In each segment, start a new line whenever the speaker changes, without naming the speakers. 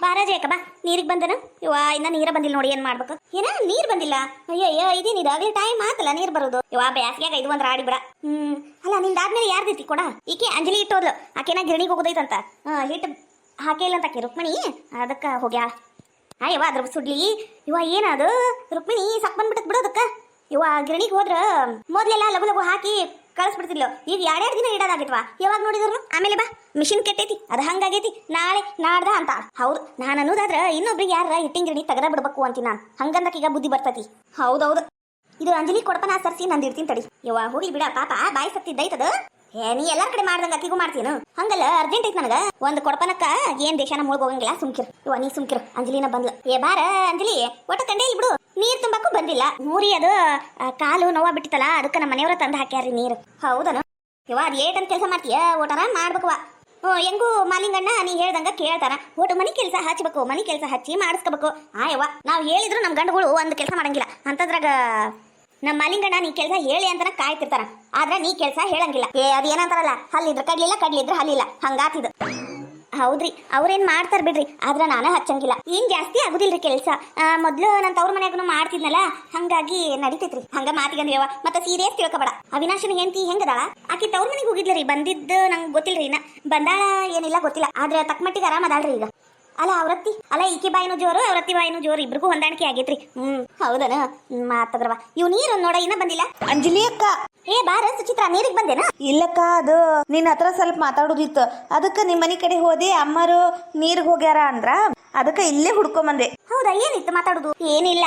ಬಾರಾಜಿ ಯಾಕ ಬಾ ನೀರಿಗೆ ಬಂದನ ಇವ ಇನ್ನ ನೀರ ಬಂದಿಲ್ಲ ನೋಡಿ ಏನ್ ಮಾಡ್ಬೇಕು ಏನ ನೀರ್ ಬಂದಿಲ್ಲ ಅಯ್ಯಯ್ಯ ಇದೇನು ಇದಾಗಲಿ ಟೈಮ್ ಆತಲ್ಲ ನೀರ್ ಬರೋದು ಇವ ಬ್ಯಾಸ್ಗ್ಯಾಗ ಇದು ಒಂದ್ ರಾಡಿ ಬಿಡ ಅಲ್ಲ ನಿಂದಾದ್ಮೇಲೆ ಯಾರ್ದೈತಿ ಕೊಡ ಈಕೆ ಅಂಜಲಿ ಇಟ್ಟೋದ್ಲು ಆಕೆನ ಗಿರಣಿಗೆ ಹೋಗೋದೈತಂತ ಹಿಟ್ಟು ಹಾಕಿಲ್ಲ ಅಂತ ಆಕೆ ರುಕ್ಮಿಣಿ ಅದಕ್ಕ ಹೋಗ್ಯಾಳ ಯವ್ವ ಅದ್ರ ಸುಡ್ಲಿ ಇವ ಏನದು ರುಕ್ಮಿಣಿ ಸಕ್ ಬಂದ್ಬಿಟ್ಟತ್ ಬಿಡೋದಕ್ಕ ಇವ ಗಿರಣಿಗೆ ಹೋದ್ರ ಮೊದ್ಲೆಲ್ಲ ಲಗು ಲಗು ಹಾಕಿ ಕಳಿಸ್ಬಿಡ್ತಿದ್ಲು ಈಗ ಎರಡೆರಡು ದಿನ ಇಡೋದಾಗಿತ್ವಾ ಯಾವಾಗ ನೋಡಿದ್ರು ಆಮೇಲೆ ಬಾ ಮಿಷಿನ್ ಕೆಟ್ಟೈತಿ ಅದು ಹಂಗಾಗೈತಿ ನಾಳೆ ನಾಡ್ದ ಅಂತ ಹೌದು ನಾನು ಅನ್ನೋದಾದ್ರ ಇನ್ನೊಬ್ರಿಗೆ ಯಾರ ಹಿಟ್ಟಿನ ಗಿರಣಿ ತೆಗದ ಬಿಡ್ಬೇಕು ಅಂತೀನಿ ನಾನು ಹಂಗಂದಕ್ಕೆ ಈಗ ಬುದ್ಧಿ ಬರ್ತತಿ ಹೌದೌದು ಇದು ಅಂಜಲಿ ಕೊಡಪನ ಸರ್ಸಿ ನಂದು ಇರ್ತೀನಿ ತಡಿ ಯವ್ವ ಹೋಗಿ ಬಿಡ ಪಾಪ ಬಾಯಿ ಸತ್ತಿದ್ದೈತದ ನೀ ಎಲ್ಲಾರ ಕಡೆ ಮಾಡ್ದಂಗ ಅಕ್ಕಿಗೂ ಮಾಡ್ತೀನು ಹಂಗಲ್ಲ ಅರ್ಜೆಂಟ್ ಐತಿ ನನಗ ಒಂದ್ ಕೊಡಪನಕ್ಕ ಏನ್ ದೇಶನ ಮುಳುಗ್ ಹೋಗಂಗಿಲ್ಲ ಸುಮ್ಕಿರ್ ಇವ ನೀ ಸುಮ್ಕಿರ್ ಅಂಜಲಿನ ಬಂದ್ಲ ಬಾರ ಅಂಜಲಿ ಒಟ್ಟ ಕಂಡೇ ಇಲ್ಲ ಬಿಡು ನೀರ್ ತುಂಬಕ್ಕೂ ಬಂದಿಲ್ಲ ಮೂರಿ ಅದು ಕಾಲು ನೋವ ಬಿಟ್ಟಿತ್ತಲ್ಲ ಅದಕ್ಕೆ ನಮ್ಮ ಮನೆಯವ್ರ ತಂದು ಹಾಕ್ಯಾರ್ರಿ ನೀರು ಹೌದನು ಇವ ಅದ್ ಏಟಂತ ಕೆಲಸ ಮಾಡ್ತೀಯ ಓಟರ ಮಾಡ್ಬೇಕವ ಹೆಂಗೂ ಮಾಲಿಂಗಣ್ಣ ನೀ ಹೇಳ್ದಂಗ ಕೇಳ್ತಾರ ಒಟ್ಟು ಮನಿ ಕೆಲಸ ಹಚ್ಬೇಕು ಮನಿ ಕೆಲಸ ಹಚ್ಚಿ ಮಾಡಿಸ್ಕೋಬೇಕು ಯವ್ವ ನಾವ್ ಹೇಳಿದ್ರು ನಮ್ ಗಂಡುಗಳು ಒಂದ್ ಕೆಲಸ ಮಾಡಂಗಿಲ್ಲ ಅಂತದ್ರಾಗ ನಮ್ಮ ಮಾಲಿಂಗಣ್ಣ ನೀ ಕೆಲಸ ಹೇಳಿ ಅಂತನ ಕಾಯ್ತಿರ್ತಾರ ಆದ್ರ ನೀ ಕೆಲಸ ಹೇಳಂಗಿಲ್ಲ ಅದ್ ಏನಂತಾರಲ್ಲ ಹಲ್ಲಿದ್ರ ಕಡ್ಲಿದ್ರ ಹಲ್ಲಿಲ್ಲ ಹಂಗಾತಿದ್ ಹೌದ್ರಿ ಅವ್ರೇನ್ ಮಾಡ್ತಾರ ಬಿಡ್ರಿ ಆದ್ರ ನಾನ ಹಚ್ಚಂಗಿಲ್ಲ ಏನ್ ಜಾಸ್ತಿ ಆಗುದಿಲ್ರಿ ಕೆಲಸ ಮೊದ್ಲು ನನ್ ತವ್ರ ಮನ್ಯಾಗನು ಮಾಡ್ತಿದ್ನಲ್ಲ ಹಂಗಾಗಿ ನಡಿತೈತ್ರಿ ಹಂಗ ಮಾತಿಗಂದ್ರವ ಮತ್ತ ಸೀರಿಯಸ್ ತಿಳ್ಕೊಬೇಡ ಅವಿನಾಶನ ಹೆಂಡತಿ ಹೆಂಗದಾಳ ಆಕಿ ತವ್ರ ಮನೆಗೆ ಹೋಗಿದ್ಲರಿ ಬಂದಿದ್ದು ನಂಗೆ ಗೊತ್ತಿಲ್ರಿ ಇನ್ನ ಬಂದಾಳ ಏನಿಲ್ಲ ಗೊತ್ತಿಲ್ಲ ಆದ್ರ ತಕ್ಕಮಟ್ಟಿಗೆ ಆರಾಮದಾಳ್ರಿ ಈಗ ಅಲ್ಲ ಅವ್ರತ್ತಿ ಅಲ್ಲ ಈಕಿ ಬಾಯಿನೂ ಜೋರು ಅವ್ರತ್ತಿ ಬಾಯಿನೂ ಜೋರು ಇಬ್ರಿಗೂ ಹೊಂದಾಣಿಕೆ ಆಗೈತ್ರಿ ಹೌದನ ಮಾತದ್ರವ ಇವ್ ನೀರು ನೋಡ ಇನ್ನ ಬಂದಿಲ್ಲ
ಅಂಜಲಿ ಅಕ್ಕ
ಬಾರ ಸುಚಿತ್ರಾ ನೀರಿಗೆ ಬಂದೇನ
ಇಲ್ಲಕ್ಕ ಅದು ನಿನ್ನ ಹತ್ರ ಸ್ವಲ್ಪ ಮಾತಾಡೋದಿತ್ತು ಅದಕ್ಕೆ ನಿಮ್ಮ ಮನೆ ಕಡೆ ಹೋದೆ ಅಮ್ಮರು ನೀರಿಗೆ ಹೋಗ್ಯಾರ ಅಂದ್ರ ಅದಕ್ಕೆ ಇಲ್ಲೇ ಹುಡ್ಕೊಂಬಂದೆ
ಹೌದಾ ಏನಿತ್ತು ಮಾತಾಡುದು ಏನಿಲ್ಲ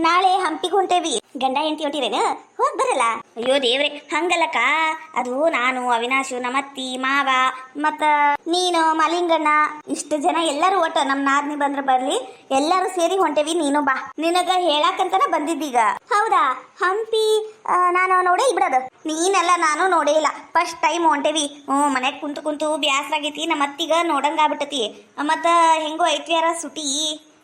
ನಾಳೆ ಹಂಪಿಗೆ ಹೊಂಟೇವಿ ಗಂಡ ಹೆಂಡತಿ ಹೊಂಟಿರೇನು ಹೋಗ್ ಬರಲ್ಲ ಅಯ್ಯೋ ದೇವ್ರೆ ಹಂಗಲ್ಲಕ್ಕ ಅದು ನಾನು ಅವಿನಾಶು ನಮ್ಮತ್ತಿ ಮಾವ ಮತ್ತ ನೀನು ಮಲಿಂಗಣ್ಣ ಇಷ್ಟು ಜನ ಎಲ್ಲರೂ ಒಟ್ಟ ನಮ್ ನಾದ್ನಿ ಬಂದ್ರ ಬರ್ಲಿ ಎಲ್ಲರೂ ಸೇರಿ ಹೊಂಟೇವಿ ನೀನು ಬಾ ನಿನಗ ಹೇಳಾಕಂತನ ಬಂದಿದ್ದೀಗ ಹೌದಾ ಹಂಪಿ ನಾನು ನೋಡೇ ಬಿಡೋದು ನೀನೆಲ್ಲ ನಾನು ನೋಡೇ ಇಲ್ಲ ಫಸ್ಟ್ ಟೈಮ್ ಹೊಂಟೇವಿ ಮನ್ಯಾಗ ಕುಂತು ಕುಂತು ಬ್ಯಾಸ್ರಾಗೈತಿ ನಮ್ಮ ಅತ್ತಿಗ ನೋಡಂಗ ಆಗ್ಬಿಟ್ಟತಿ ಮತ್ತ ಹೆಂಗೋ ಐತಿಯಾರ ಸುಟಿ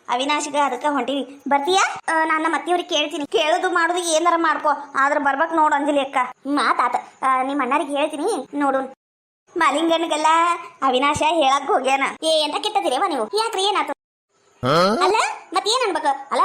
ಅವಿನಾಶಿಗ ಅದಕ್ಕೆ ಹೊಂಟಿವಿ ಬರ್ತೀಯಾ ನಾನು ನಮ್ಮ ಅತ್ತಿಯವ್ರಿಗೆ ಕೇಳ್ತೀನಿ ಕೇಳೋದು ಮಾಡೋದು ಏನಾರ ಮಾಡ್ಕೋ ಆದ್ರ ಬರ್ಬೇಕು ನೋಡು ಅಂಜಲಿ ಅಕ್ಕ ಮಾತಾತ ನಿಮ್ಮ ಅಣ್ಣರಿಗೆ ಹೇಳ್ತೀನಿ ನೋಡು ಮಾಲಿಂಗಣ್ಣಿಗೆಲ್ಲ ಅವಿನಾಶ ಹೇಳಕ್ ಹೋಗ್ಯಾನ ಎಂತ ಕೆಟ್ಟದಿರೇವ ನೀವು ಯಾಕ್ರಿ ಏನಾತ ಅಲ್ಲ ಮತ್ತೇನ್ ಅನ್ಬೇಕು ಅಲ್ಲ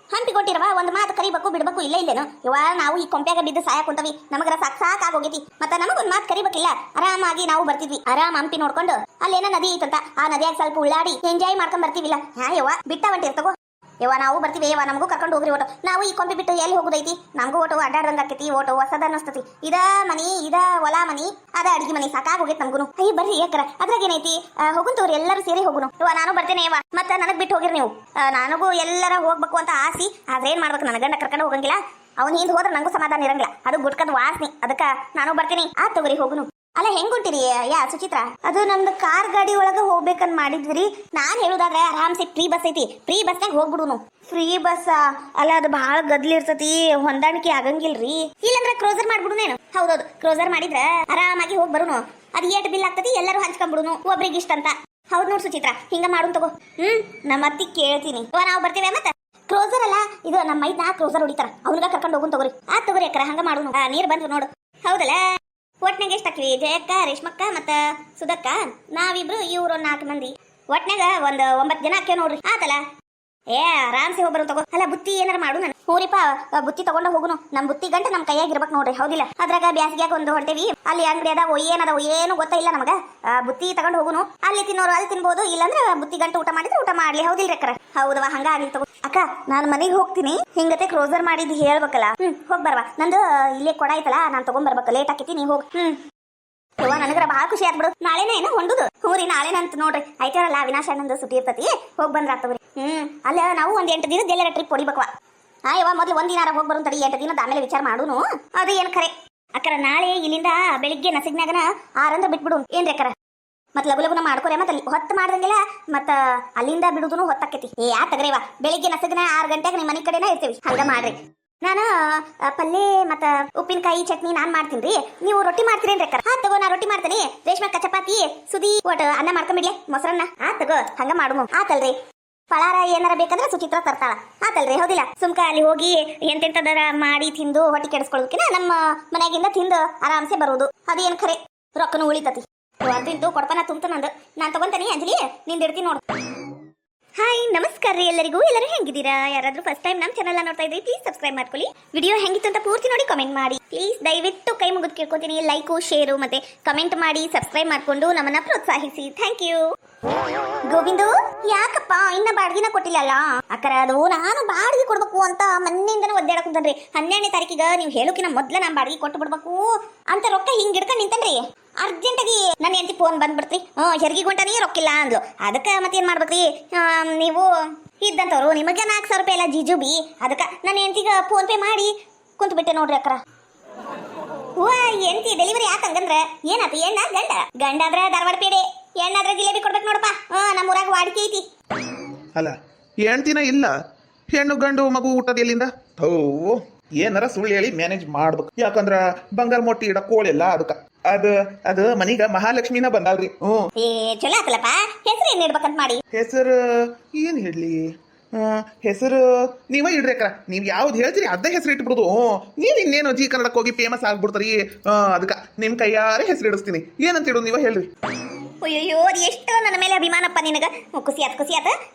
ಹಂಪಿ ಕೊಟ್ಟಿರವ ಒಂದ್ ಮಾತು ಕರಿಬೇಕು ಬಿಡ್ಬೇಕು ಇಲ್ಲ ಇಲ್ಲೇನು ಇವಾಗ ನಾವು ಈ ಕೊಂಪ್ಯಾಗ ಬಿದ್ದು ಸಾಯ ಕುಂತವಿ ನಮಗರ ಸಾಕಾಗೋಗೈತಿ ಮತ್ತ ನಮಗೊಂದ್ ಮಾತು ಕರಿಬೇಕಿಲ್ಲ ಆರಾಮಾಗಿ ನಾವು ಬರ್ತಿದ್ವಿ ಆರಾಮ್ ಹಂಪಿ ನೋಡ್ಕೊಂಡು ಅಲ್ಲೇನ ನದಿ ಐತಂತ ಆ ನದಿಯಾಗ ಸ್ವಲ್ಪ ಉಳ್ಳಾಡಿ ಎಂಜಾಯ್ ಮಾಡ್ಕೊಂಡ್ ಬರ್ತೀವಿಲ್ಲ ಯವ್ವ ಬಿಟ್ಟ ಹೊಂಟಿರ್ ತಗೋ ಯವ್ವ ನಾವು ಬರ್ತೀವಿ ಯವ್ವ ನಮಗೂ ಕರ್ಕೊಂಡು ಹೋಗ್ರಿ ಓಟು ನಾವು ಈ ಕೊಂಪಿ ಬಿಟ್ಟು ಎಲ್ಲಿ ಹೋಗುದೈತಿ ನಮಗೂ ಓಟು ಅಡ್ಡಾಡ್ದಂಗ ಆಕೈತಿ ಓಟು ಹೊಸದ ಅನ್ನಿಸ್ತತಿ ಇದ ಮನಿ ಇದ ಹೊಲ ಮನಿ ಅದ ಅಡಿಗೆ ಮನಿ ಸಾಕಾಗೋಗೈತಿ ನಮ್ಗುನು ಅಯ್ಯ ಬರ್ರಿ ಯಾಕರ ಅದ್ರಾಗ ಏನೈತಿ ಹೋಗುನ್ ತೋರಿ ಎಲ್ಲರೂ ಸೇರಿ ಹೋಗುನು ಯವ್ವ ನಾನು ಬರ್ತೇನೆ ಯವ್ವ ಮತ್ತ ನನಗ್ ಬಿಟ್ಟು ಹೋಗಿರಿ ನೀವು ನನಗೂ ಎಲ್ಲರ ಹೋಗ್ಬೇಕು ಅಂತ ಆಸಿ ಆದ್ರೆ ಏನ್ ಮಾಡ್ಬೇಕು ನನ್ನ ಗಂಡ ಕರ್ಕೊಂಡು ಹೋಗಂಗಿಲ್ಲ ಅವ್ನ ಹಿಂದ್ ಹೋದ್ರೆ ನಂಗೂ ಸಮಾಧಾನ ಇರಂಗಿಲ್ಲ ಅದು ಗುಟ್ಕದ ವಾಸನೆ ಅದಕ್ಕ ನಾನು ಬರ್ತೀನಿ ತಗೋರಿ ಹೋಗುನು ಅಲ್ಲ ಹೆಂಗ್ ಹೊಂಟಿರಿ ಯಾ ಸುಚಿತ್ರಾ ಅದು ನಮ್ದು ಕಾರ್ ಗಾಡಿ ಒಳಗ ಹೋಗ್ಬೇಕಂತ ಮಾಡಿದ್ವಿ ನಾನ್ ಹೇಳುದಾದ್ರೆ ಆರಾಮ್ಸೆ ಫ್ರೀ ಬಸ್ ಐತಿ ಫ್ರೀ ಬಸ್ನಾಗ ಹೋಗ್ಬಿಡುನು ಫ್ರೀ ಬಸ್ ಅಲ್ಲ ಅದು ಬಹಳ ಗದ್ಲಿ ಇರ್ತತಿ ಹೊಂದಾಣಿಕೆ ಆಗಂಗಿಲ್ರಿ ಇಲ್ಲಂದ್ರ ಕ್ರೋಸರ್ ಮಾಡ್ಬಿಡುನೇನು ಹೌದೌದು ಕ್ರೋಸರ್ ಮಾಡಿದ್ರ ಆರಾಮಾಗಿ ಹೋಗಿ ಬರುನು ಅದ್ ಏಟ್ ಬಿಲ್ ಆಗ್ತತಿ ಎಲ್ಲರೂ ಹಂಚ್ಕೊಂಡ್ಬಿಡುನು ಒಬ್ರಿಗೆ ಇಷ್ಟ ಅಂತ ಹೌದ್ ನೋಡ್ ಸುಚಿತ್ರಾ ಹಿಂಗ ಮಾಡುನ್ ತಗೋ ನಮ್ಮ ಅತ್ತಿ ಕೇಳ್ತೀನಿ ನಾವು ಬರ್ತೀವಿ ಮತ್ತೆ ಕ್ರೋಸರ್ ಅಲ್ಲ ಇದು ನಮ್ಮ ಮೈದ್ನ ಕ್ರೋಸರ್ ಹೊಡಿತಾರ ಅವ್ನಿಗ ಕರ್ಕೊಂಡು ಹೋಗುನ್ ತಗೋರಿ ತಗೋರಿ ಅಕ್ಕರ ಹಂಗ ಮಾಡುನು ನೀರ್ ಬಂದ್ರು ನೋಡು ಹೌದಲ್ಲ ಒಟ್ನಾಗ ಎಷ್ಟು ಹಾಕಿವಿ ಜಯಕ್ಕ ರೇಷ್ಮಕ್ಕ ಮತ್ತ ಸುಧಕ್ಕ ನಾವಿಬ್ರು ಇವ್ರು 4 ಮಂದಿ ಒಟ್ನಾಗ ಒಂದ್ 9 ಜನ ಹಾಕ್ಯವ್ ನೋಡ್ರಿ ಆತಲ್ಲ ಆರಾಮ್ಸೆ ಹೋಗ್ಬರು ತಗೋ ಅಲ್ಲ ಬುತ್ತಿ ಏನಾರ ಮಾಡು ನಾನು ಹೂರಿಪ ಬುತ್ತಿ ತಗೊಂಡ ಹೋಗುನು ನಮ್ ಬುತ್ತಿ ಗಂಟ ನಮ್ ಕೈಯಾಗಿರ್ಬೇಕು ನೋಡ್ರಿ ಹೌದಿಲ್ಲ ಅದ್ರಾಗ ಬ್ಯಾಸಿಗ್ಯಾಗ ಒಂದು ಹೊಂಟೇವಿ ಅಲ್ಲಿ ಅಂಗಡಿ ಅದಾವ ಏನದಾವ ಏನು ಗೊತ್ತಿಲ್ಲ ನಮಗ ಬುತ್ತಿ ತಗೊಂಡ್ ಹೋಗುನು ಅಲ್ಲಿ ತಿನ್ನೋರು ಅಲ್ಲಿ ತಿನ್ಬೋದು ಇಲ್ಲಾಂದ್ರ ಬುತ್ತಿ ಗಂಟ ಊಟ ಮಾಡಿದ್ರೆ ಊಟ ಮಾಡ್ಲಿ ಹೌದಿಲ್ರಿ ಅಕ್ಕರ ಹೌದವ ಹಂಗ ಆಗ್ಲಿ ತಗೋ ಅಕ್ಕ ನಾನ್ ಮನೆಗೆ ಹೋಗ್ತೀನಿ ಹಿಂಗತೆ ಕ್ರೋಸರ್ ಮಾಡಿದ್ ಹೇಳ್ಬೇಕಲ್ಲ ಹೋಗ್ ಬರ್ವಾ ನಂದು ಇಲ್ಲೇ ಕೊಡ ಐತಲ್ಲ ನಾನ್ ತಗೊಂಡ್ಬರ್ಬೇಕು ಲೇಟ್ ಆಕೈತಿ ನೀವ್ ಹೋಗ್ ಯವ್ವ ನನಗರ ಬಹಳ ಖುಷಿ ಆತ್ ಬಿಡು ನಾಳೆನೇ ಏನೋ ಹೊಂಡುದು ಹೂರಿ ನಾಳೆನಂತ ನೋಡ್ರಿ ಐತಾರಲ್ಲ ಅವಿನಾಶ್ ಅಣ್ಣಂದು ಸುಟಿ ಇರ್ತತಿ ಹೋಗ್ ಬಂದ್ರ ಆತವ್ರಿ ಅಲ್ಲ ನಾವು ಒಂದ್ 8 ದಿನದ ಎಲ್ಲರ ಟ್ರಿಪ್ ಹೊಡಿಬೇಕವ ಯವ್ವ ಮೊದ್ಲು ಒಂದ್ ದಿನಾರ ಹೋಗ್ ಬರೋನ್ ತಡಿ 8 ದಿನದ ಆಮೇಲೆ ವಿಚಾರ ಮಾಡುನು ಅದು ಏನ್ ಖರೆ ಅಕ್ಕರ ನಾಳೆ ಇಲ್ಲಿಂದ ಬೆಳಿಗ್ಗೆ ನಸಿಗ್ನಾಗನ 6 ಬಿಟ್ಬಿಡು ಏನ್ರಿ ಅಕ್ಕರ ಮತ್ ಲಗು ಲಗುನ ಮಾಡ್ಕೊರೆ ಮತ್ತ ಹೊತ್ತು ಮಾಡ್ದಂಗೆಲ್ಲ ಮತ್ತ ಅಲ್ಲಿಂದ ಬಿಡುದನು ಹೊತ್ತಾಕೈತಿ ತಗರೇವ ಬೆಳಿಗ್ಗೆ ನಸಗ್ನ 6 ಗಂಟೆಗೆ ನಿಮ್ಮ ಮನೆ ಕಡೆನ ಇರ್ತೀವಿ ಹಂಗ ಮಾಡ್ರಿ ನಾನು ಪಲ್ಯ ಮತ್ತ ಉಪ್ಪಿನಕಾಯಿ ಚಟ್ನಿ ನಾನ್ ಮಾಡ್ತೀನಿ ನೀವು ರೊಟ್ಟಿ ಮಾಡ್ತೀರೇನ್ರಿ ಅಕ್ಕ ತಗೋ ನಾ ರೊಟ್ಟಿ ಮಾಡ್ತೀನಿ ರೇಷ್ಮಕ್ಕ ಚಪಾತಿ ಸುದಿ ಒಟ್ಟು ಅನ್ನ ಮಾಡ್ಕೊಂಬಿಡ್ಲಿ ಮೊಸರನ್ನ ತಗೋ ಹಂಗ ಮಾಡುನು ಆತಲ್ರಿ ಫಳಾರ ಏನಾರ ಬೇಕಂದ್ರೆ ಸುಚಿತ್ರ ತರ್ತಾಳ ಆತಲ್ರಿ ಹೌದಿಲ್ಲ ಸುಮ್ಕ ಅಲ್ಲಿ ಹೋಗಿ ಎಂತೆಂತದರ ಮಾಡಿ ತಿಂದು ಹೊಟ್ಟೆ ಕೆಡಿಸ್ಕೊಳ್ಳೋದಕ್ಕಿನ ನಮ್ಮ ಮನ್ಯಾಗಿಂದ ತಿಂದು ಆರಾಮ್ಸೆ ಬರುವುದು ಅದೇನ್ ಖರೆ ರೊಕ್ಕನು ಉಳಿತತಿ ಅಂತಿಂತು ಕೊಡ್ಪನ ತುಂಬ್ತ ನಂದು ನಾನ್ ತಗೊಂತಾನಿ ಅಂಜಲಿ ನಿಂದ ಇಡ್ತೀನಿ ನೋಡು ನಮಸ್ಕಾರ ರೀ ಎಲ್ಲರಿಗೂ. ಎಲ್ಲರೂ ಹೆಂಗಿದ್ದೀರಾ? ಯಾರಾದ್ರೂ ಫಸ್ಟ್ ಟೈಮ್ ನಮ್ಮ ಚಾನಲ್ ನೋಡ್ತಾ ಇದ್ರಿ ಪ್ಲೀಸ್ ಸಬ್ಸ್ಕ್ರೈಬ್ ಮಾಡ್ಕೊಳ್ಳಿ. ವಿಡಿಯೋ ಹೆಂಗಿತ್ತು ಅಂತ ಪೂರ್ತಿ ನೋಡಿ ಕಮೆಂಟ್ ಮಾಡಿ ಪ್ಲೀಸ್. ದಯವಿಟ್ಟು ಕೈ ಮುಗಿದು ಕೇಳ್ಕೊತೀನಿ, ಲೈಕು ಶೇರು ಮತ್ತೆ ಕಮೆಂಟ್ ಮಾಡಿ ಸಬ್ಸ್ಕ್ರೈಬ್ ಮಾಡ್ಕೊಂಡು ನಮ್ಮನ್ನ ಪ್ರೋತ್ಸಾಹಿಸಿ. Thank you. ಗೋವಿಂದು, ಯಾಕಪ್ಪ ಇನ್ನ ಬಾಡಿಗೆನ ಕೊಟ್ಟಿಲ್ಲಲ್ಲ? ಅಕ್ಕರ ಅದು ನಾನು ಬಾಡಿಗೆ ಕೊಡ್ಬೇಕು ಅಂತ ಮೊನ್ನೆಯಿಂದನೂ ಒದ್ದಾಡಕ್ ಕುಂತನ್ರಿ. 12ನೇ ತಾರೀಕಿಗೆ ನೀವು ಹೇಳೋಕಿನ ಮೊದ್ಲ ನಾನು ಬಾಡಿಗೆ ಕೊಟ್ಟು ಬಿಡ್ಬೇಕು ಅಂತ ರೊಕ್ಕ ಹಿಂಗ್ ಹಿಡ್ಕೊಂಡು ನಿಂತನ್ರಿ. ಅರ್ಜೆಂಟಾಗಿ ನನ್ನ ಹೆಂಡತಿ ಫೋನ್ ಬಂದ್ಬಿಡ್ತ್ರಿ. ಹೆರಿಗೆ ಹೊಂಟಾನಿ ರೊಕ್ಕಿಲ್ಲ ಅಂದ್ಲು. ಅದಕ್ಕೆ ಮತ್ತೇನ್ ಮಾಡ್ಬೇಕ್ರಿ, ನೀವು ಇದ್ದಂತವ್ರು ನಿಮಗೆ 4,000 ರೂಪಾಯಿ ಎಲ್ಲ ಜಿಜುಬಿ. ಅದಕ್ಕೆ ನನ್ನ ಹೆಂಡತಿಗೆ ಫೋನ್ ಪೇ ಮಾಡಿ ಕುಂತು ಬಿಟ್ಟೆ ನೋಡ್ರಿ ಅಕ್ಕರ. ಹೆಂಡತಿ ಡೆಲಿವರಿ ಆತಂಗಂದ್ರ ಏನಾತ? ಹೆಣ್ಣ ಗಂಡ? ಗಂಡ ಆದ್ರೆ ಧಾರವಾಡ ಪೇಡೆ, ಹೆಣ್ಣಾದ್ರೆ ಜಿಲೇಬಿ ಕೊಡ್ಬೇಕು ನೋಡಪ್ಪ. ನಮ್ಮ ಊರಾಗ ವಾಡಿಕೆ ಐತಿ.
ಅಲ್ಲ ಹೆಣ್ತಿನ ಇಲ್ಲ, ಹೆಣ್ಣು ಗಂಡು ಮಗು ಊಟದ ಎಲ್ಲಿಂದ? ಥೋ, ಏನಾರ ಸುಳ್ಳು ಹೇಳಿ ಮ್ಯಾನೇಜ್ ಮಾಡ್ಬೇಕು. ಯಾಕಂದ್ರ ಬಂಗಾರ ಮೊಟ್ಟಿ ಇಡ ಕೋಳಿಲ್ಲ. ಅದಕ್ಕ ಅದು ಮನೀಗ ಮಹಾಲಕ್ಷ್ಮಿನ ಬಂದಾಳ್ರಿ.
ಏ ಚಲೋ ಆತಲಪ್ಪ. ಹೆಸರು ಏನ್ ಇಡ್ಬೇಕಂತ ಮಾಡಿ?
ಹೆಸರು ಏನ್ ಹೇಳಿ? ಹೆಸರು ನೀವ ಇಡ್ರಿ ಅಕ್ಕ. ನೀವ್ ಯಾವ್ದು ಹೇಳ್ತೀರಿ ಅದೇ ಹೆಸರು ಇಟ್ಬಿಡುದು. ನೀವ್ ಇನ್ನೇನು ಜಿ ಕನ್ನಡಕ್ಕೆ ಹೋಗಿ ಫೇಮಸ್ ಆಗ್ಬಿಡ್ತಾರಿ. ಅದಕ್ಕ ನಿಮ್ ಕೈಯಾರೆ ಹೆಸರು ಇಡಿಸ್ತೀನಿ. ಏನಂತ ಇಡೋದು ನೀವ ಹೇಳ್ರಿ.
ಅಯ್ಯೋ, ಅದು ಎಷ್ಟು ನನ್ನ ಮೇಲೆ ಅಭಿಮಾನಪ್ಪ ನಿನಗ. ಖುಷಿ ಆತ.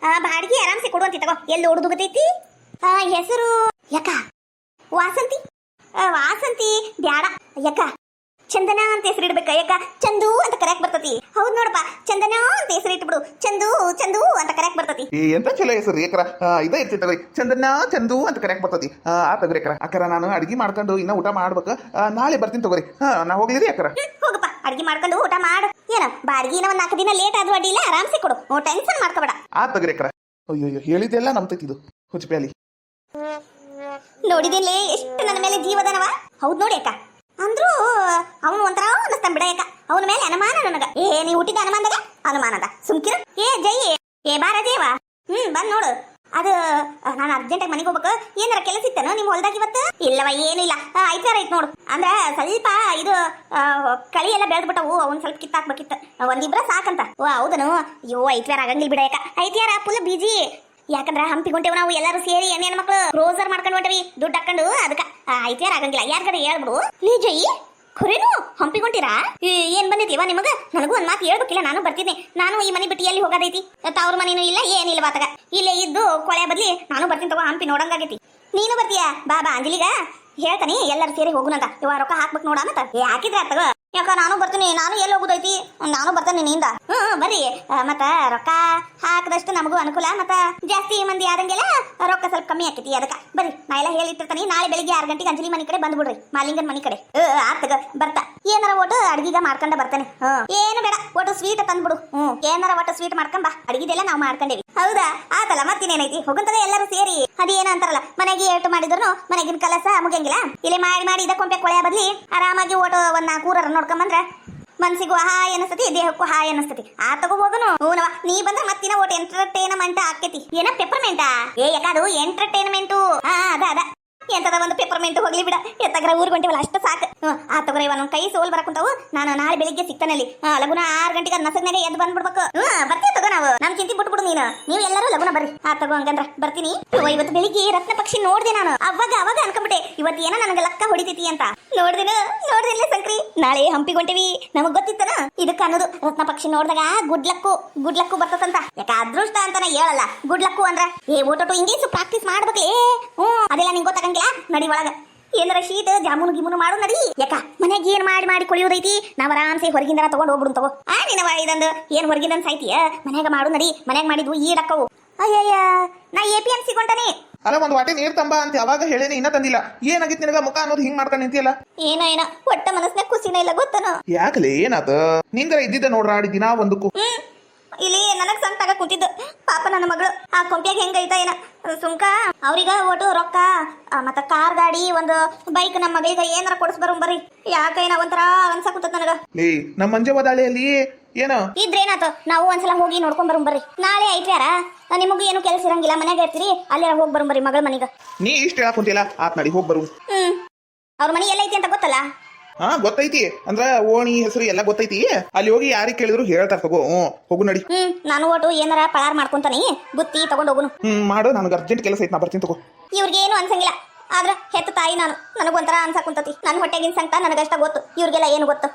ಬಾಡಿಗೆ ಆರಾಮ್ಸೆ ಕೊಡುವಂತಿ ತಗೋ. ಎಲ್ಲಿ ಓಡುದುಗತೈತಿ? ಹೆಸರು ಯಾಕ ವಾಸಂತಿ? ವಾಸಂತಿ ಬ್ಯಾಡ ಯಾಕ, ಚಂದನ ಅಂತ ಹೆಸರು ಇಡ್ಬೇಕ. ಯಾಕ ಚಂದು ಅಂತ ಕರೆಯಕ್ ಬರ್ತತಿ. ಹೌದ್ ನೋಡಪ್ಪ, ಚಂದನ ಅಂತ ಹೆಸರು ಇಟ್ಬಿಡು. ಚಂದು ಚಂದು ಅಂತ ಕರೆಯಕ್ ಬರ್ತತಿ.
ಎಂತ ಚಲೋ ಹೆಸರು ಏಕರ. ಇದೇ ಇರ್ತಿತ್ತಲ್ರಿ, ಚಂದನ ಚಂದು ಅಂತ ಕರೆಯಕ್ ಬರ್ತತಿ. ಆ ತಗೋರಿ ಅಕ್ಕರ. ಅಕ್ಕರ ನಾನು ಅಡಿಗೆ ಮಾಡ್ಕೊಂಡು ಇನ್ನ ಊಟ ಮಾಡ್ಬೇಕು. ನಾಳೆ ಬರ್ತೀನಿ ತಗೋರಿ. ನಾ ಹೋಗಿದ್ರಿ ಅಕ್ಕರ.
ಹೋಗಪ್ಪ, ಅಡಿಗೆ ಮಾಡ್ಕೊಂಡು ಊಟ ಮಾಡು. ಏನ ಬಾಡಿಗೆನ 4 ದಿನ ಲೇಟ್ ಆದ್ರೂ ಅಡ್ಡಿಲ್ಲ, ಆರಾಮ್ಸೆ ಕೊಡು. ಟೆನ್ಷನ್ ಮಾಡ್ಕೋಬೇಡ.
ತಗೋರಿ ಅಕ್ಕರ. ಅಯ್ಯೋ ಹೇಳಿದೆಲ್ಲ ನಂಬ್ತೈತಿ ಇದು ಹುಚ್ಚಪ್ಯಾಲಿ.
ನೋಡಿದಿಲ್ಲ ಎಷ್ಟು ನನ್ನ ಮೇಲೆ ಜೀವದಾನವ. ಹೌದ್ ನೋಡಿ ಅಕ್ಕ. ಅಂದ್ರೂ ಅವನು ಒಂಥರ ಅನ್ನಿಸ್ತಾನ ಬಿಡ. ಯಾಕ ಅವನ ಮೇಲೆ ಅನುಮಾನ ನನಗ. ನೀ ಹುಟ್ಟಿದ ಅನುಮಾನದ ಸುಮ್ಕಿರ. ಜೈ ಬಾರ ದೇವ. ಬಂದ್ ನೋಡು. ಅದು ನಾನು ಅರ್ಜೆಂಟಾಗಿ ಮನೆಗೆ ಹೋಗ್ಬೇಕು. ಏನಾರ ಕೆಲಸ ಇತ್ತೇನೋ ನಿಮ್ಮ ಹೊಲ್ದಾಗ ಇವತ್ತು? ಇಲ್ಲವ ಏನಿಲ್ಲ. ಐತಾರ ಐತ್ ನೋಡು. ಅಂದ್ರೆ ಸ್ವಲ್ಪ ಇದು ಕಳಿ ಎಲ್ಲ ಬೆಳೆದ್ಬಿಟ್ಟವು. ಅವ್ನು ಸ್ವಲ್ಪ ಕಿತ್ತಾಕ್ಬೇಕಿತ್ತು. ಒಂದಿಬ್ರ ಸಾಕಂತ. ಹೌದನು? ಅಯ್ಯೋ ಐತ್ವಾರ ಆಗಂಗಿಲ್ಲ ಬಿಡ. ಯಾಕ ಐತ್ಯಾರ ಫುಲ್ ಬಿಜಿ. ಯಾಕಂದ್ರ ಹಂಪಿ ಹೊಂಟೇವ್ ನಾವು ಎಲ್ಲರೂ ಸೇರಿ. ಹೆಣ್ಣು ಮಕ್ಳು ರೋಸರ್ ಮಾಡ್ಕೊಂಡು ಹೊಂಟವಿ ದುಡ್ಡು ಹಾಕೊಂಡು. ಅದಕ್ಕ ಐತ್ಯಾರ ಆಗಂಗಿಲ್ಲ. ಯಾರ್ಗಾರ ಹೇಳ್ಬಿಡು. ಜೈ ಖರೇನು ಹಂಪಿ ಹೊಂಟಿರಾ? ಏನ್ ಬಂದಿದ್ದೀವ ನಿಮಗ? ನನಗೂ ಒಂದ್ ಮಾತು ಹೇಳ್ಬೇಕಿಲ್ಲ. ನಾನು ಬರ್ತೀನಿ. ನಾನು ಈ ಮನೆ ಬಿಟ್ಟು ಎಲ್ಲಿ ಹೋಗೋದೈತಿ? ತವ್ರ ಮನೇನು ಇಲ್ಲ ಏನಿಲ್ಲ. ಬಾತಗ ಇಲ್ಲೇ ಇದ್ದು ಕೊಳೆ ಬದ್ಲಿ ನಾನು ಬರ್ತೀನಿ ತಗೋ. ಹಂಪಿ ನೋಡಂಗಾಗೈತಿ. ನೀನು ಬರ್ತೀಯಾ? ಬಾ ಅಂಜಲಿಗ ಹೇಳ್ತಾನಿ ಎಲ್ಲರೂ ಸೇರಿ ಹೋಗುನಂತ. ಇವ ರೊಕ್ಕ ಹಾಕ್ಬೇಕು ನೋಡ ಮತ್ತ. ಹಾಕಿದ್ರೆ ಆತಗ. ಯಾಕ ನಾನು ಬರ್ತೀನಿ. ನಾನು ಎಲ್ಲಿ ಹೋಗುದೈತಿ? ನಾನು ಬರ್ತೇನೆ ನಿನ್ನಿಂದ. ಬರ್ರಿ. ಮತ್ತ ರೊಕ್ಕ ಹಾಕದಷ್ಟು ನಮಗೂ ಅನುಕೂಲ. ಮತ್ತ ಜಾಸ್ತಿ ಮಂದಿ ಆದಂಗೆಲ್ಲ ರೊಕ್ಕ ಸ್ವಲ್ಪ ಕಮ್ಮಿ ಆಕೈತಿ. ಅದಕ್ಕ ಬರ್ರಿ. ನಾ ಎಲ್ಲ ಹೇಳಿಟ್ಟಿರ್ತಾನಿ. ನಾಳೆ ಬೆಳಿಗ್ಗೆ 6 ಗಂಟೆಗೆ ಅಂಜಲಿ ಮನೆ ಕಡೆ ಬಂದ್ಬಿಡ್ರಿ. ಮಾಲಿಂಗನ್ ಮನೆ ಕಡೆ. ಆತಗ ಬರ್ತಾ ಏನಾರ ಒಟ್ಟು ಅಡ್ಗಿಗ ಮಾಡ್ಕೊಂಡ ಬರ್ತೇನೆ. ಏನು ಬೇಡ, ಒಟ್ಟು ಸ್ವೀಟ್ ತಂದ್ಬಿಡು. ಏನಾರ ಒಟ್ಟು ಸ್ವೀಟ್ ಮಾಡ್ಕೊಂಡ್ ಬಾ. ಅಡ್ಗಿದೆಲ್ಲ ನಾವು ಮಾಡ್ಕೊಂಡೇವಿ. ಹೌದಾ? ಆತಲ್ಲ ಮತ್ತಿನೇನೈತಿ. ಹೋಗಂತದ ಎಲ್ಲರೂ ಸೇರಿ. ಅದೇನ ಅಂತಾರಲ್ಲ, ಮನೆಗೆ ಏಟು ಮಾಡಿದ್ರು ಮನೆಗಿನ ಕೆಲಸ ಮುಗಿಯಂಗಿಲ್ಲ. ಇಲ್ಲಿ ಮಾಡಿ ಇದ ಕೊಂಪೆ ಕೊಳೆಯ ಬದ್ಲಿ ಆರಾಮಾಗಿ ಓಟು ಒಂದ್ 4 ಊರರ ನೋಡ್ಕೊಂಬಂದ್ರ ಮನ್ಸಿಗೂ ಹಾಯ್ ಅನಿಸ್ತತಿ, ದೇಹಕ್ಕೂ ಹಾಯ್ ಅನಿಸ್ತತಿ. ತಗೋ ಹೋಗನು. ಹೂನವ, ನೀ ಬಂದ್ರ ಮತ್ತಿನ ಓಟ್ ಎಂಟರ್ಟೈನ್ಮೆಂಟ್ ಆಕೇತಿ. ಏನ ಪೆಪ್ಪರ್ಮೆಂಟಾ? ಯಾಕದು ಎಂಟರ್ಟೈನ್ಮೆಂಟು. ಅದ ಎಂತದ ಒಂದು ಪೆಪ್ಪರ್ಮೆಂಟ್ ಹೋಗ್ಲಿ ಬಿಡ. ಎತ್ತಗ್ರ ಊರ್ ಹೊಂಟಿವಲ್ಲ ಅಷ್ಟು ಸಾಕು. ತಗೋರ ಇವ ನನ್ ಕೈ ಸೋಲ್ ಬರಕುಂತಾವು. ನಾನು ನಾಳೆ ಬೆಳಿಗ್ಗೆ ಸಿಗ್ತಾನಲ್ಲಿ. ಲಗುನ 6 ಗಂಟೆಗೆ ನಸಗ್ನಾಗೆ ಎದ್ದು ಬಂದ್ಬಿಡ್ಬೇಕು. ಬರ್ತೀವಿ ತಗೋ. ನಾವು ನಮ್ ಚಿಂತಿ ಬಿಟ್ಬಿಡು ನೀನು. ನೀವು ಎಲ್ಲರೂ ಲಗುನ ಬರ್ರಿ. ತಗೋ ಹಂಗಂದ್ರ ಬರ್ತೀನಿ. ಇವತ್ತು ಬೆಳಿಗ್ಗೆ ರತ್ನ ಪಕ್ಷಿ ನೋಡ್ದೆ ನಾನು. ಅವಾಗ ಅನ್ಕೊಂಬಿಟ್ಟೆ ಇವತ್ತು ಏನೋ ನನಗೆ ಲಕ್ಕ ಹೊಡಿತೈತಿ ಅಂತ. ನೋಡ್ದಿಲ್ಲ ಸಂಕ್ರಿ. ನಾಳೆ ಹಂಪಿಗೆ ಹೊಂಟಿವಿ. ನಮಗ್ ಗೊತ್ತಿತ್ತನ ಇದಕ್ಕ ಅನ್ನೋದು. ರತ್ನ ಪಕ್ಷಿ ನೋಡಿದಾಗ ಗುಡ್ಲಕ್ಕು ಬರ್ತದಂತ. ಯಾಕ ಅದೃಷ್ಟ ಅಂತಾನ ಹೇಳಲ್ಲ. ಗುಡ್ಲಕ್ಕು ಅಂದ್ರ ಓಟೋಟು ಹಿಂಗೇಸು ಪ್ರಾಕ್ಟೀಸ್ ಮಾಡ್ಬೇಕೇ. ಅದೆಲ್ಲ ನಿಂಗೆ ಗೊತ್ತಾಗಂಗಿಲ್ಲ. ನಡಿ ಒಳಗ ಏನಾರ ಶೀತ ಜಾಮೂನು ಗಿಮೂನು ಮಾಡು. ನಡಿ. ಯಾಕ ಮನೆಗೆ ಏನ್ ಮಾಡಿ ಕೊಳಿಯೋದೈತಿ. ನಾವ್ ಆರಾಮ್ಸೆ ಹೊರಗಿಂದ ತಗೊಂಡ್ ಹೋಗ್ಬಿಡು. ತಗೋ. ನಿನವ ಇದಂದು ಏನ್ ಹೊರಗಿಂದ ಸಾಯ್ತೀಯ? ಮನ್ಯಾಗ ಮಾಡು. ನಡಿ. ಮನ್ಯಾಗ ಮಾಡಿದ್ವು ಈಡಕ್ಕವು. ಅಯ್ಯಯ್ಯ, ನಾ APMC ಕೊಂಟಾನೆ.
ಅಲ್ಲ ಒಂದ್ ವಾಟೆ ನೀರ್ ತಂಬ ಅಂತ ಯಾವಾಗ ಹೇಳೇನಿ, ಇನ್ನ ತಂದಿಲ್ಲ. ಏನಾಗಿತ್ತು ನಿನಗ? ಮುಖ ಅನ್ನೋದು ಹಿಂಗ್ ಮಾಡ್ಕೊಂಡು ನಿಂತಿಯಲ್ಲ.
ಏನ ಒಟ್ಟ ಮನಸ್ನಾಗ ಖುಷಿನ ಇಲ್ಲ ಗೊತ್ತನ.
ಯಾಕಲೇ ಏನಾತ? ನಿಂಗರ ಇದ್ದಿದ್ದ ನೋಡ್ರಾಡಿ ದಿನಾ ಒಂದಕ್ಕೂ.
ಇಲ್ಲಿ ನನಗ್ ಸಂತಾಗ ಕೂತಿದ್ದು ಪಾಪ ನನ್ನ ಮಗಳು. ಆ ಕೊಂಪಿಯಾಗ ಹೆಂಗೈತ ಏನ ಸುಂಕ. ಅವ್ರಿಗ ಒಟ್ಟು ರೊಕ್ಕ ಮತ್ತ ಕಾರ್ ಗಾಡಿ ಒಂದು ಬೈಕ್ ನಮ್ಮ ಮಗಳಿಗೆ ಏನಾರ ಕೊಡಿಸ್ಬರ್ರಿ. ಯಾಕ ಏನ ಒಂಥರ ಅನ್ಸಾಕುತ್ತ ನನಗ.
ನಮ್ಮ ಮಂಜೆ ಬದಾಳಿಯಲ್ಲಿ ಏನ
ಇದ್ರೇನಾತ? ನಾವು ಒಂದ್ಸಲ ಹೋಗಿ ನೋಡ್ಕೊಂಡ್ ಬರ್ರಿ. ನಾಳೆ ಐತ್ಯಾರ ನಿಮಗೂ ಏನು ಕೆಲಸ ಇರಂಗಿಲ್ಲ. ಮನ್ಯಾಗ ಇರ್ತೀರಿ. ಅಲ್ಲಾರ ಹೋಗಿ ಬರ್ರಿ ಮಗಳ ಮನಿಗ.
ನೀ ಇಷ್ಟ ಹೇಳಕ್ ಕುಂತಿಲ್ಲ. ಆತ್ ನಡಿ ಹೋಗಿ ಬರು.
ಅವ್ರ ಮನಿ ಎಲ್ಲೈತಿ ಅಂತ ಗೊತ್ತಲ್ಲ?
ಗೊತ್ತೈತಿ. ಅಂದ್ರ ಓಣಿ ಹೆಸರು ಎಲ್ಲ ಗೊತ್ತೈತಿ. ಅಲ್ಲಿ ಹೋಗಿ ಯಾರಿಗೆ ಕೇಳಿದ್ರು ಹೇಳ್ತಾರ. ತಗೋ. ಹೋಗು ನಡಿ.
ನಾನು ಒಟ್ಟು ಏನಾರ ಪಳಾರ್ ಮಾಡ್ಕೊಂತಾನಿ. ಬುತ್ತಿ ತಗೊಂಡ್ ಹೋಗುನು.
ಮಾಡು. ನನಗೆ ಅರ್ಜೆಂಟ್ ಕೆಲಸ ಐತಿ. ನಾ ಬರ್ತೀನಿ ತಗೋ.
ಇವ್ರಿಗೆ ಏನು ಅನ್ಸಂಗಿಲ್ಲ. ಆದ್ರ ಹೆತ್ತ ತಾಯಿ ನಾನು. ನನಗೊಂಥರ ಅನ್ಸಾಕುಂತತಿ. ನನ್ನ ಹೊಟ್ಟೆಗಿನ ಸಂಕಟ ನನಗಷ್ಟ ಗೊತ್ತು. ಇವ್ರಿಗೆಲ್ಲ ಏನು ಗೊತ್ತು?